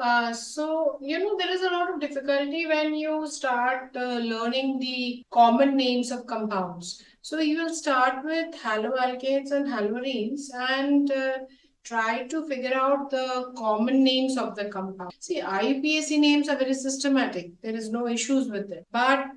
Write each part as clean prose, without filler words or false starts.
There is a lot of difficulty when you start learning the common names of compounds. So you will start with haloalkanes and haloarenes and try to figure out the common names of the compound. See, IUPAC names are very systematic. There is no issues with it. But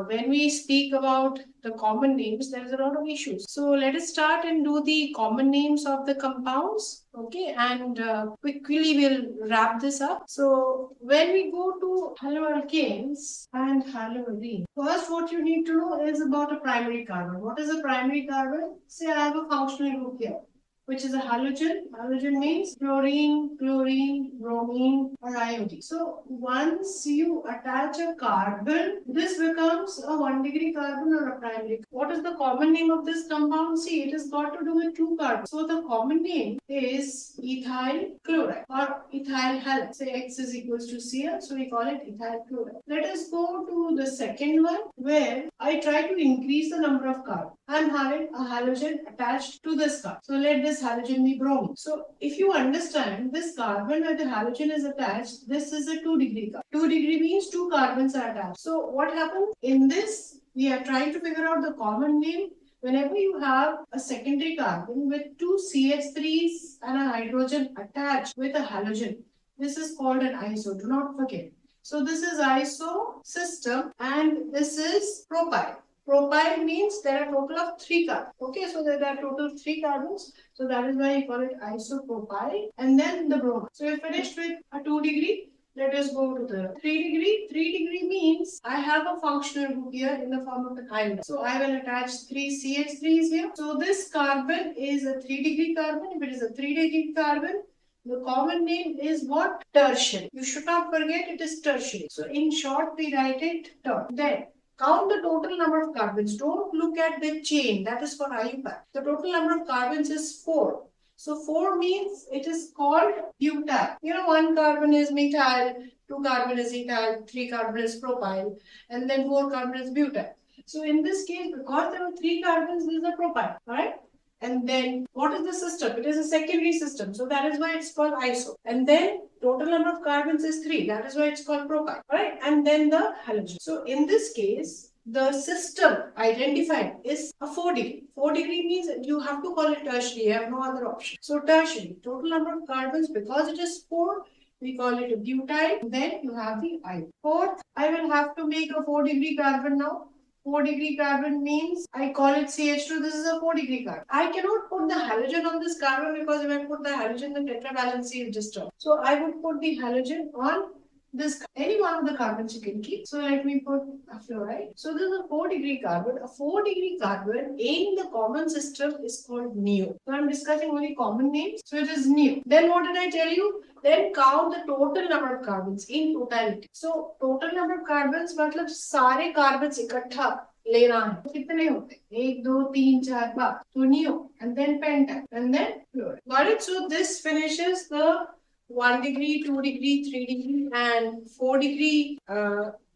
when we speak about the common names, there is a lot of issues. So let us start and do the common names of the compounds. Okay, and quickly we'll wrap this up. So when we go to haloalkanes and haloarenes, first what you need to know is about a primary carbon. What is a primary carbon? Say I have a functional group here, which is a halogen. Halogen means fluorine, chlorine, bromine, or iodine. So once you attach a carbon, this becomes a 1 degree carbon or a primary. What is the common name of this compound? See, it has got to do with two carbons. So the common name is ethyl chloride or ethyl halide. Say X is equals to Cl, so we call it ethyl chloride. Let us go to the second one where I try to increase the number of carbons. I'm having a halogen attached to this carbon. So let this halogen be bromine. So if you understand this carbon where the halogen is attached, this is a 2 degree carbon. 2 degree means two carbons are attached. So what happens? In this, we are trying to figure out the common name. Whenever you have a secondary carbon with two CH3s and a hydrogen attached with a halogen, this is called an iso. Do not forget. So this is iso system and this is propyl. Propyl means there are a total of 3 carbons. Okay, so there are total 3 carbons. So that is why you call it isopropyl. And then the bromine. So we finished with a 2 degree. Let us go to the 3 degree. 3 degree means I have a functional group here in the form of the iodine. So I will attach 3 CH3s here. So this carbon is a 3 degree carbon. If it is a 3 degree carbon, the common name is what? Tertiary. You should not forget it is tertiary. So in short, we write it ter. Then count the total number of carbons. Don't look at the chain. That is for IUPAC. The total number of carbons is 4. So 4 means it is called butyl. You know, 1 carbon is methyl, 2 carbon is ethyl, 3 carbon is propyl, and then 4 carbon is butyl. So in this case, because there are 3 carbons, this is a propyl. Alright? And then what is the system? It is a secondary system. So that is why it's called iso. And then total number of carbons is 3. That is why it's called propyl. Right? And then the halogen. So in this case, the system identified is a 4 degree. 4 degree means you have to call it tertiary. You have no other option. So tertiary, total number of carbons, because it is 4, we call it a butyl. Then you have the iodine. Fourth, I will have to make a 4 degree carbon now. 4 degree carbon means I call it CH2. This is a 4 degree carbon. I cannot put the halogen on this carbon because if I put the halogen, the tetravalency is disturbed. So I would put the halogen on this, any one of the carbons you can keep. So let me put a fluoride. So this is a 4 degree carbon. A 4 degree carbon in the common system is called neo. So I'm discussing only common names. So it is neo. Then what did I tell you? Then count the total number of carbons in totality. So total number of carbons मतलब सारे carbons इकट्ठा लेना है. कितने होते हैं? 1, 2, 3, 4, 5. So neo and then pentyl and then fluoride. Got it? So this finishes the 1 degree, 2 degree, 3 degree, and 4 degree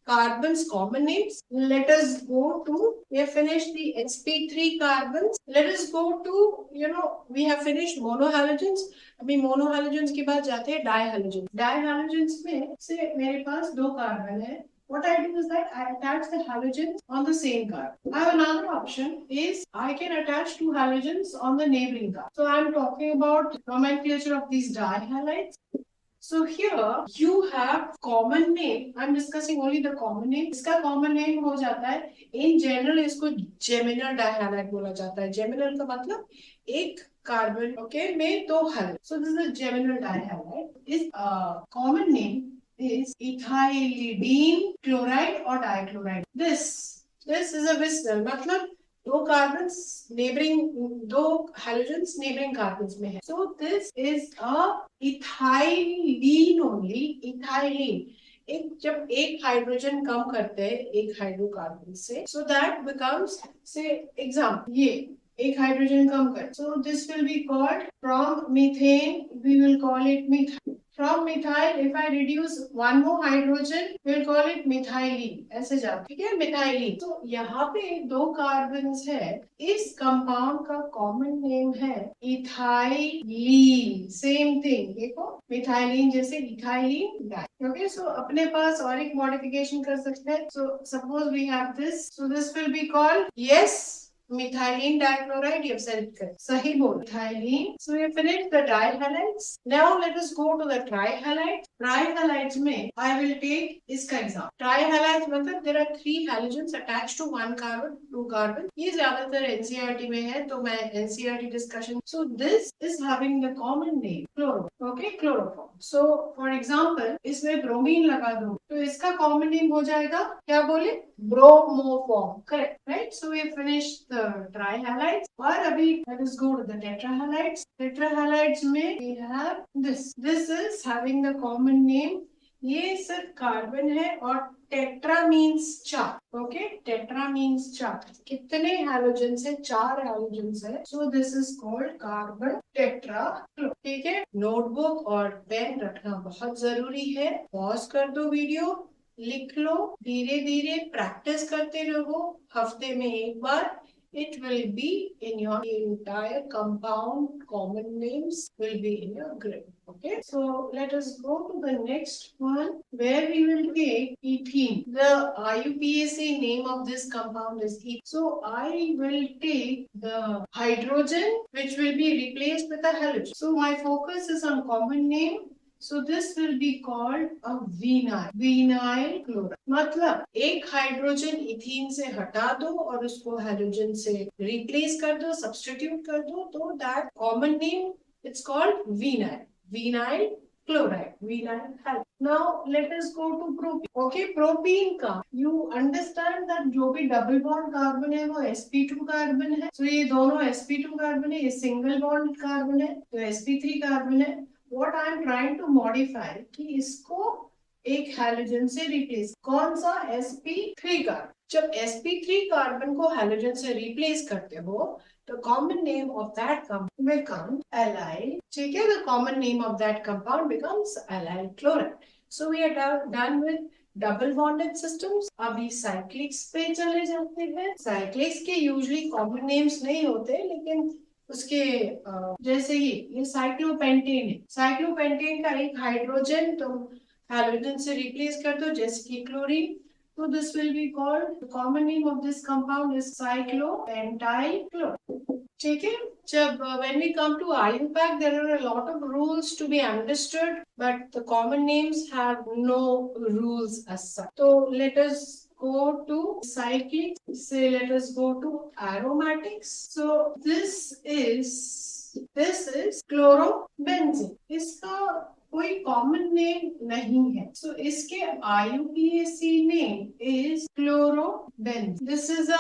carbons common names. Let us go to, we have finished the sp3 carbons. Let us go to, we have finished monohalogens. अभी monohalogens के बाद जाते हैं dihalogens. Dihalogens में से मेरे पास 2 carbon है. What I do is that I attach the halogens on the same carbon. I have another option is I can attach 2 halogens on the neighboring carbon. So I am talking about nomenclature of these dihalides. So here you have common name. I'm discussing only the common name. इसका common name हो जाता है. In general इसको geminal dihalide बोला जाता है. Geminal का मतलब एक कार्बन में 2 halide. So this is a geminal dihalide. Is common name is ethylidene chloride or dichloride. This is a vicinal. मतलब 2 carbons neighboring, 2 halogens neighboring carbons में है. So this is a ethylene only. Ethylene. जब एक hydrogen कम करते हैं एक hydrocarbon से, so that becomes, say example, ये एक हाइड्रोजन कम कर, so this will be called, from methane we will call it methyl. From methyl if I reduce one more hydrogen we will call it methylene. ऐसे जाओ, ठीक है, methylene. तो यहाँ पे दो कार्बन्स है, इस कंपाउंड का कॉमन नेम है इथाइलीन. सेम थिंग, देखो मिथाइलिन जैसे इथाइलिन डाई. ओके, सो अपने पास और एक मॉडिफिकेशन कर सकते हैं. So suppose we have this, so this will be called, yes, methylene dichloride. You have said it correct. Sahi bol. Methylene. So we have finished the dihalides. Now let us go to the trihalides. Trihalides में I will take इसका example. Trihalides मतलब there are three halogens attached to one carbon, two carbon. ये ज्यादातर NCERT में है, तो मैं NCERT discussion. So this is having the common name chloro. Okay, chloroform. So for example इसमें bromine लगा दो, तो इसका common name हो जाएगा, क्या बोले, bromoform. Correct, right? So we have finished the trihalides. और अभी let us go to the tetrahalides. Tetrahalides में we have this. This is having the common name. ये सिर्फ कार्बन है और टेट्रा मीन्स चार. ओके, टेट्रा मीन्स चार. कितने हैलोजन है? चार हैलोजन है. So this is called carbon tetra. ठीक है, नोटबुक और पेन रखना बहुत जरूरी है. पॉज कर दो वीडियो, लिख लो, धीरे धीरे प्रैक्टिस करते रहो. हफ्ते में एक बार. It will be in your entire compound. Common names will be in your grid. Okay, so let us go to the next one where we will take ethene. The IUPAC name of this compound is ethene. So I will take the hydrogen which will be replaced with a halogen. So my focus is on common name. So this will be called a vinyl. Vinyl chloride. मतलब एक hydrogen ethene से हटा दो और उसको hydrogen से replace कर दो, सब्स्टिट्यूट कर दो, तो that common name it's called vinyl. Vinyl chloride, vinyl halide. Now let us go to propene. Okay, propene का यू अंडरस्टैंड दैट जो भी डबल बॉन्ड कार्बन है वो sp2 कार्बन है. तो ये दोनों sp2 कार्बन है, ये सिंगल बॉन्ड कार्बन है, तो sp3 कार्बन है. What I am trying to modify कि इसको एक हैलोजन से रिप्लेस. कौन सा? sp3 carbon. जब sp3 कार्बन को हैलोजन से रिप्लेस करते हो तो common name of that compound becomes allyl. ठीक है, the common name of that compound becomes allyl chloride. So we are done with double bonded systems. अभी साइक्लिक्स पे चले जाते हैं. साइक्लिक्स के यूजुअली कॉमन नेम्स नहीं होते, लेकिन उसके जैसे ये साइक्लोपेंटेन है. साइक्लोपेंटेन का एक हाइड्रोजन तुम हैलोजन से रिप्लेस कर दो, जैसे कि क्लोरीन. तो this will be called, the common name of this compound is cyclopentyl chloride. ठीक है, जब when we come to IUPAC there are a lot of rules to be understood, but the common names have no rules as such. So let us go to cyclic. Say let us go to aromatics. So this is chlorobenzene. इसका कोई common name नहीं है. सो इसके IUPAC name is chlorobenzene. This is a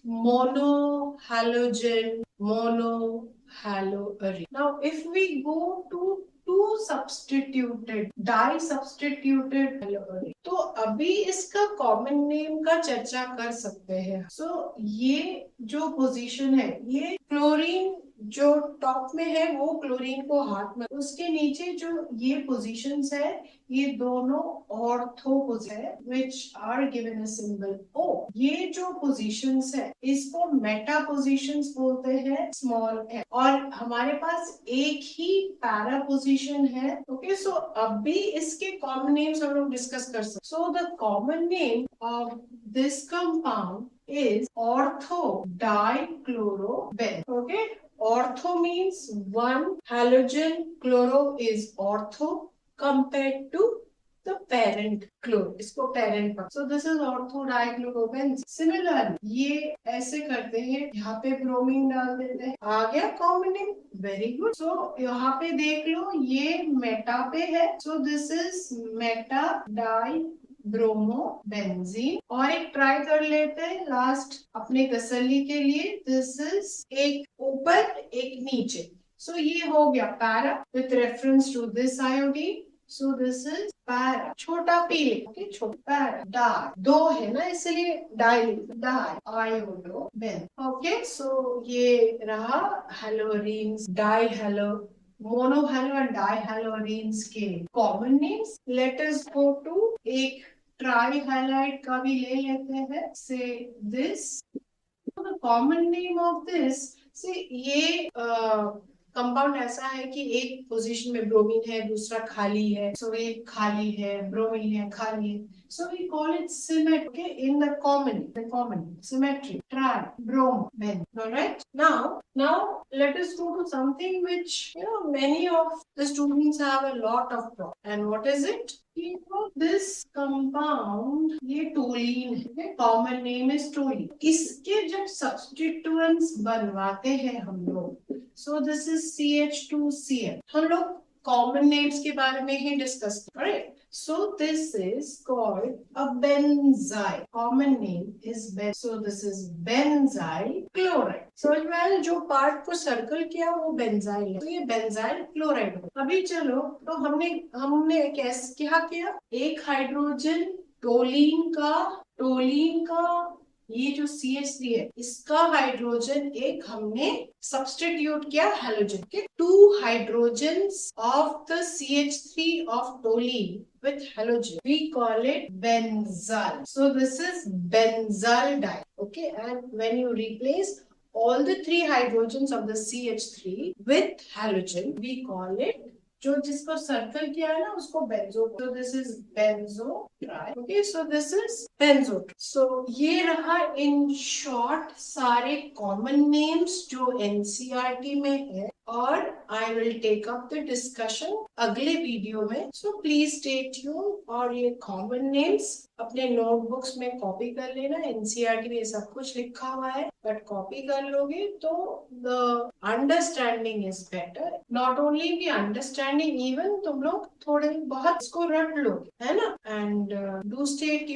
monohalogen, monohaloarray. Now, if we go to two substituted, disubstituted haloarray, तो अभी इसका common name का चर्चा कर सकते हैं. सो ये जो पोजीशन है, ये क्लोरीन जो टॉप में है वो क्लोरीन को हाथ में, उसके नीचे जो ये पोजीशंस है ये दोनों ऑर्थो पोजीशन है which are given a symbol O. ये जो पोजीशंस है इसको मेटा पोजीशंस बोलते हैं, स्मॉल m. और हमारे पास एक ही पैरा पोजीशन है. ओके, सो अभी इसके कॉमन नेम्स हम लोग डिस्कस कर सकते. So the common name of this compound is ortho dichlorobenzene. Okay, ortho means one halogen, chloro is ortho compared to the parent chloro. इसको parent पर. So this is ortho dichlorobenzene. Similarly, ये ऐसे करते हैं, यहाँ पे ब्रोमीन डाल देते हैं. आ गया common name. Very good. So यहाँ पे देख लो, ये मेटा पे है. So this is meta dibromobenzene. और एक ट्राई कर लेते हैं लास्ट अपने तसल्ली के लिए. दिस इज एक ऊपर एक नीचे. सो ये हो गया para with reference to this iodine. So this is para. छोटा पी ले, okay, छोटा para. Die. दो है ना इसलिए die. Die. Iodo. Ben. Okay, so ये रहा haloarenes, dihalo, monohalo and dihaloarenes के common names. Let us go to एक ट्राईहाइलाइट का भी ले लेते हैं. Say this. The common name of this, से ये कंपाउंड ऐसा है कि एक पोजीशन में ब्रोमीन है, दूसरा खाली है. सो एक खाली है, ब्रोमीन है, खाली है. So we call it symmetry, okay, in the common symmetry, tri, brom, ben. All right. Now let us go to something which many of the students have a lot of problem. And what is it? This compound, ये टोलीन है. Common name is टोलीन. इसके जब substituents बनवाते हैं हम लोग, so this is CH2Cl. हम लोग कॉमन नेम्स के बारे में ही डिस्कस करें. So this is called a benzyl. Common name is ben. So this is benzyl chloride. So well, जो पार्ट को सर्कल किया वो बेंजाइल है. तो ये बेंजाइल क्लोराइड है. अभी चलो, तो हमने कैसे क्या किया? एक हाइड्रोजन टोलीन का ये जो CH3 है, इसका हाइड्रोजन एक हमने सब्स्टिट्यूट किया हैलोजन के. 2 hydrogens of the CH3 of टोलीन with halogen, we call it benzyl. So this is benzaldehyde. Okay, and when you replace all the 3 hydrogens of the CH3 with halogen, we call it, जो जिसको circle किया है ना उसको banjo. So this is benzo. Okay, so this is benzo. So ये रहा in short सारे common names जो NCERT में है, और I will take up the discussion अगले वीडियो में. So please stay tuned. और ये common names अपने नोटबुक्स में कॉपी कर लेना. NCERT में सब कुछ लिखा हुआ है, बट कॉपी कर लोगे तो the understanding is better. Not only the understanding, even तुम लोग थोड़े बहुत इसको रट लो, है ना. And do stay tuned.